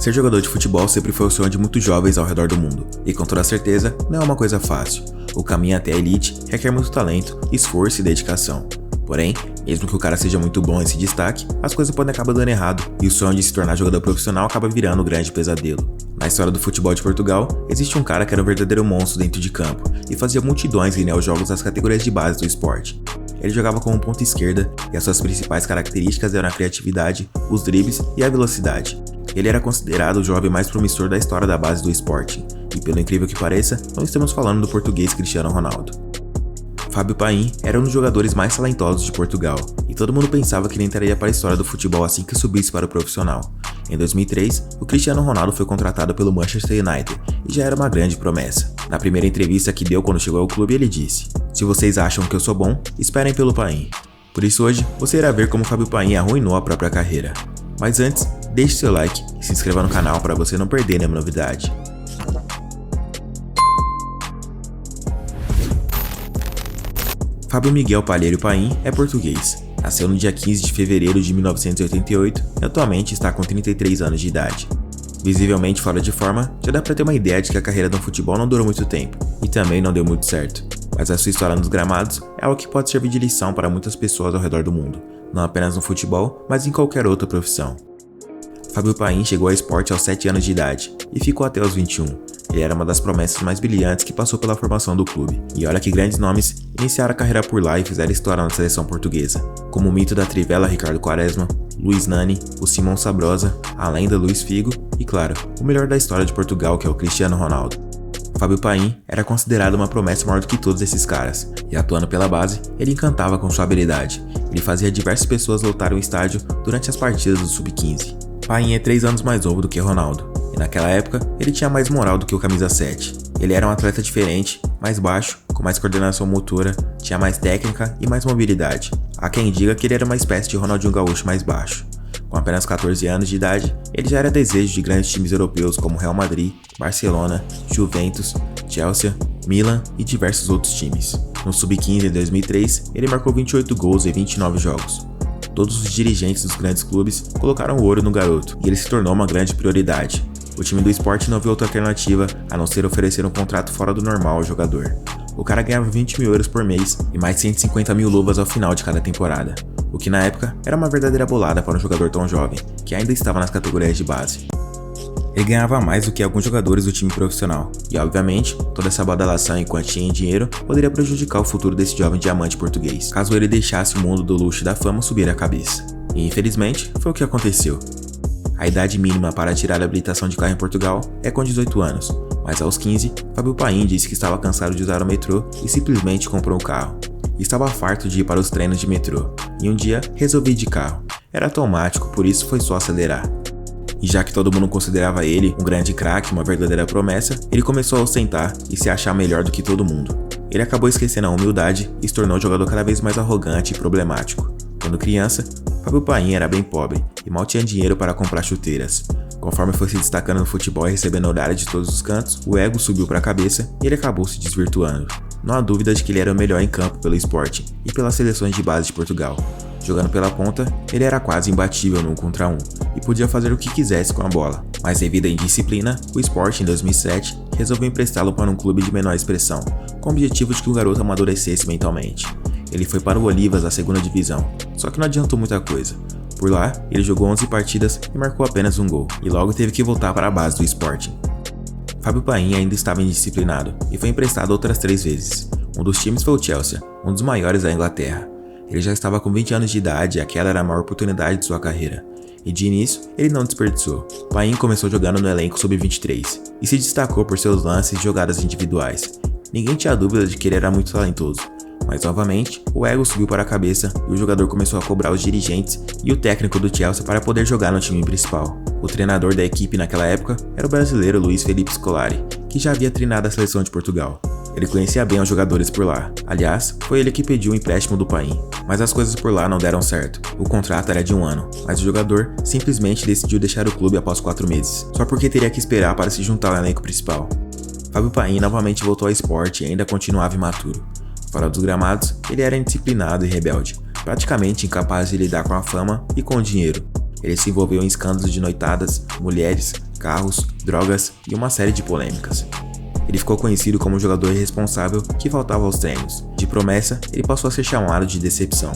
Ser jogador de futebol sempre foi o sonho de muitos jovens ao redor do mundo, e com toda certeza não é uma coisa fácil. O caminho até a elite requer muito talento, esforço e dedicação. Porém, mesmo que o cara seja muito bom e se destaque, as coisas podem acabar dando errado, e o sonho de se tornar jogador profissional acaba virando um grande pesadelo. Na história do futebol de Portugal, existe um cara que era um verdadeiro monstro dentro de campo, e fazia multidões ganhar os jogos das categorias de base do esporte. Ele jogava como ponta esquerda, e as suas principais características eram a criatividade, os dribles e a velocidade. Ele era considerado o jovem mais promissor da história da base do Sporting, e pelo incrível que pareça, não estamos falando do português Cristiano Ronaldo. Fábio Paim era um dos jogadores mais talentosos de Portugal, e todo mundo pensava que ele entraria para a história do futebol assim que subisse para o profissional. Em 2003, o Cristiano Ronaldo foi contratado pelo Manchester United, e já era uma grande promessa. Na primeira entrevista que deu quando chegou ao clube, ele disse: "Se vocês acham que eu sou bom, esperem pelo Paim." Por isso hoje, você irá ver como Fábio Paim arruinou a própria carreira. Mas antes, deixe seu like e se inscreva no canal para você não perder nenhuma novidade. Fábio Miguel Palheiro Paim é português. Nasceu no dia 15 de fevereiro de 1988 e atualmente está com 33 anos de idade. Visivelmente fora de forma, já dá pra ter uma ideia de que a carreira no futebol não durou muito tempo, e também não deu muito certo. Mas a sua história nos gramados é algo que pode servir de lição para muitas pessoas ao redor do mundo, não apenas no futebol, mas em qualquer outra profissão. Fábio Paim chegou ao Sport aos 7 anos de idade, e ficou até os 21. Ele era uma das promessas mais brilhantes que passou pela formação do clube, e olha que grandes nomes iniciaram a carreira por lá e fizeram história na seleção portuguesa, como o mito da Trivela Ricardo Quaresma, Luiz Nani, o Simão Sabrosa, a lenda Luiz Figo e, claro, o melhor da história de Portugal, que é o Cristiano Ronaldo. Fábio Paim era considerado uma promessa maior do que todos esses caras, e atuando pela base, ele encantava com sua habilidade. Ele fazia diversas pessoas lotarem o estádio durante as partidas do Sub-15. Paim é 3 anos mais novo do que Ronaldo, e naquela época ele tinha mais moral do que o camisa 7. Ele era um atleta diferente, mais baixo, com mais coordenação motora, tinha mais técnica e mais mobilidade. Há quem diga que ele era uma espécie de Ronaldinho Gaúcho mais baixo. Com apenas 14 anos de idade, ele já era desejo de grandes times europeus como Real Madrid, Barcelona, Juventus, Chelsea, Milan e diversos outros times. No Sub-15 em 2003, ele marcou 28 gols em 29 jogos. Todos os dirigentes dos grandes clubes colocaram o ouro no garoto, e ele se tornou uma grande prioridade. O time do Sport não viu outra alternativa a não ser oferecer um contrato fora do normal ao jogador. O cara ganhava 20 mil euros por mês e mais 150 mil luvas ao final de cada temporada, o que na época era uma verdadeira bolada para um jogador tão jovem, que ainda estava nas categorias de base. Ele ganhava mais do que alguns jogadores do time profissional, e obviamente, toda essa badalação em quantia em dinheiro poderia prejudicar o futuro desse jovem diamante português, caso ele deixasse o mundo do luxo e da fama subir a cabeça. E infelizmente, foi o que aconteceu. A idade mínima para tirar a habilitação de carro em Portugal é com 18 anos, mas aos 15, Fábio Paim disse que estava cansado de usar o metrô e simplesmente comprou um carro. Estava farto de ir para os treinos de metrô, e um dia resolvi ir de carro. Era automático, por isso foi só acelerar. E já que todo mundo considerava ele um grande craque, uma verdadeira promessa, ele começou a ostentar e se achar melhor do que todo mundo. Ele acabou esquecendo a humildade e se tornou um jogador cada vez mais arrogante e problemático. Quando criança, Fábio Paim era bem pobre e mal tinha dinheiro para comprar chuteiras. Conforme foi se destacando no futebol e recebendo olhares de todos os cantos, o ego subiu para a cabeça e ele acabou se desvirtuando. Não há dúvida de que ele era o melhor em campo pelo Sporting e pelas seleções de base de Portugal. Jogando pela ponta, ele era quase imbatível no 1 contra 1 e podia fazer o que quisesse com a bola. Mas devido à indisciplina, o Sporting em 2007 resolveu emprestá-lo para um clube de menor expressão, com o objetivo de que o garoto amadurecesse mentalmente. Ele foi para o Olivas da 2ª divisão, só que não adiantou muita coisa. Por lá, ele jogou 11 partidas e marcou apenas um gol, e logo teve que voltar para a base do Sporting. Fábio Paim ainda estava indisciplinado e foi emprestado outras 3 vezes. Um dos times foi o Chelsea, um dos maiores da Inglaterra. Ele já estava com 20 anos de idade e aquela era a maior oportunidade de sua carreira. E de início, ele não desperdiçou. Paim começou jogando no elenco sub-23 e se destacou por seus lances e jogadas individuais. Ninguém tinha dúvida de que ele era muito talentoso. Mas novamente, o ego subiu para a cabeça e o jogador começou a cobrar os dirigentes e o técnico do Chelsea para poder jogar no time principal. O treinador da equipe naquela época era o brasileiro Luiz Felipe Scolari, que já havia treinado a seleção de Portugal. Ele conhecia bem os jogadores por lá. Aliás, foi ele que pediu o empréstimo do Paim. Mas as coisas por lá não deram certo. O contrato era de 1 ano, mas o jogador simplesmente decidiu deixar o clube após 4 meses, só porque teria que esperar para se juntar ao elenco principal. Fábio Paim novamente voltou ao esporte e ainda continuava imaturo. Fora dos gramados, ele era indisciplinado e rebelde, praticamente incapaz de lidar com a fama e com o dinheiro. Ele se envolveu em escândalos de noitadas, mulheres, carros, drogas e uma série de polêmicas. Ele ficou conhecido como um jogador irresponsável que faltava aos treinos. De promessa, ele passou a ser chamado de decepção.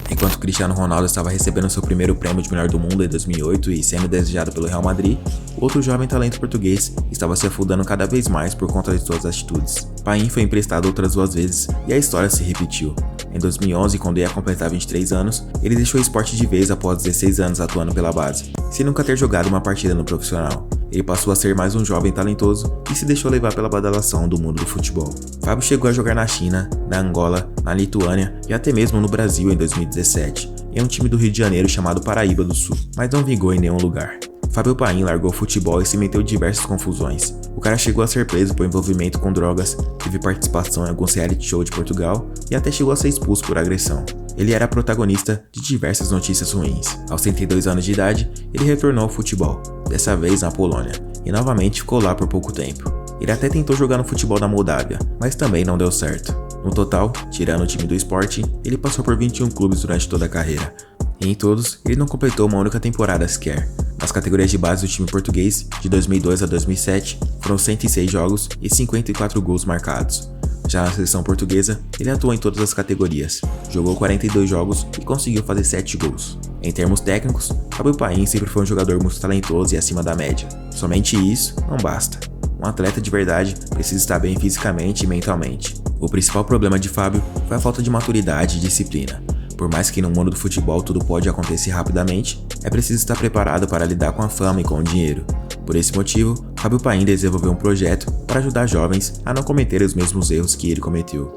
Enquanto Cristiano Ronaldo estava recebendo seu primeiro prêmio de melhor do mundo em 2008 e sendo desejado pelo Real Madrid, outro jovem talento português estava se afundando cada vez mais por conta de suas atitudes. Paim foi emprestado outras 2 vezes e a história se repetiu. Em 2011, quando ia completar 23 anos, ele deixou o esporte de vez após 16 anos atuando pela base, sem nunca ter jogado uma partida no profissional. Ele passou a ser mais um jovem talentoso e se deixou levar pela badalação do mundo do futebol. Fábio chegou a jogar na China, na Angola, na Lituânia e até mesmo no Brasil em 2017, em um time do Rio de Janeiro chamado Paraíba do Sul, mas não vingou em nenhum lugar. Fábio Paim largou o futebol e se meteu em diversas confusões. O cara chegou a ser preso por envolvimento com drogas, teve participação em alguns reality show de Portugal e até chegou a ser expulso por agressão. Ele era protagonista de diversas notícias ruins. Aos 32 anos de idade, ele retornou ao futebol, dessa vez na Polônia, e novamente ficou lá por pouco tempo. Ele até tentou jogar no futebol da Moldávia, mas também não deu certo. No total, tirando o time do Sporting, ele passou por 21 clubes durante toda a carreira. E em todos, ele não completou uma única temporada sequer. Nas categorias de base do time português, de 2002 a 2007, foram 106 jogos e 54 gols marcados. Já na seleção portuguesa, ele atuou em todas as categorias, jogou 42 jogos e conseguiu fazer 7 gols. Em termos técnicos, Fábio Paim sempre foi um jogador muito talentoso e acima da média. Somente isso não basta. Um atleta de verdade precisa estar bem fisicamente e mentalmente. O principal problema de Fábio foi a falta de maturidade e disciplina. Por mais que no mundo do futebol tudo pode acontecer rapidamente, é preciso estar preparado para lidar com a fama e com o dinheiro. Por esse motivo, Fábio Paim desenvolveu um projeto para ajudar jovens a não cometerem os mesmos erros que ele cometeu.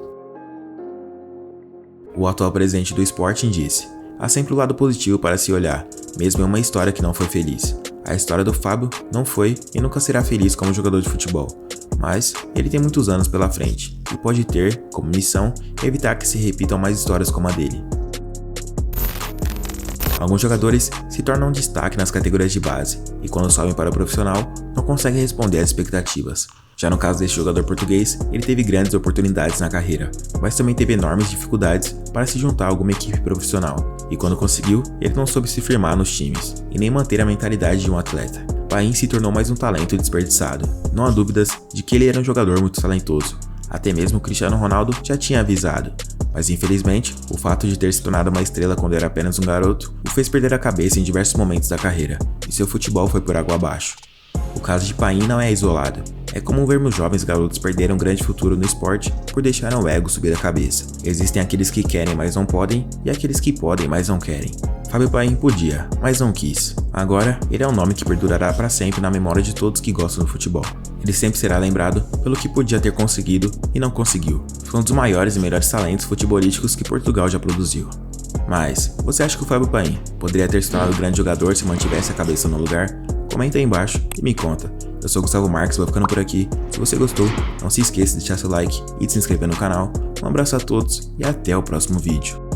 O atual presidente do Sporting disse: "Há sempre o lado positivo para se olhar, mesmo em uma história que não foi feliz. A história do Fábio não foi e nunca será feliz como jogador de futebol, mas ele tem muitos anos pela frente e pode ter, como missão, evitar que se repitam mais histórias como a dele." Alguns jogadores se tornam um destaque nas categorias de base e quando sobem para o profissional, não conseguem responder às expectativas. Já no caso deste jogador português, ele teve grandes oportunidades na carreira, mas também teve enormes dificuldades para se juntar a alguma equipe profissional. E quando conseguiu, ele não soube se firmar nos times e nem manter a mentalidade de um atleta. Paim se tornou mais um talento desperdiçado. Não há dúvidas de que ele era um jogador muito talentoso. Até mesmo o Cristiano Ronaldo já tinha avisado. Mas infelizmente, o fato de ter se tornado uma estrela quando era apenas um garoto o fez perder a cabeça em diversos momentos da carreira, e seu futebol foi por água abaixo. O caso de Paim não é isolado. É comum vermos jovens garotos perderem um grande futuro no esporte por deixar o ego subir a cabeça. Existem aqueles que querem, mas não podem, e aqueles que podem, mas não querem. Fábio Paim podia, mas não quis. Agora, ele é um nome que perdurará para sempre na memória de todos que gostam do futebol. Ele sempre será lembrado pelo que podia ter conseguido e não conseguiu. Foi um dos maiores e melhores talentos futebolísticos que Portugal já produziu. Mas, você acha que o Fábio Paim poderia ter se tornado um grande jogador se mantivesse a cabeça no lugar? Comenta aí embaixo e me conta. Eu sou Gustavo Marques, vou ficando por aqui. Se você gostou, não se esqueça de deixar seu like e de se inscrever no canal. Um abraço a todos e até o próximo vídeo.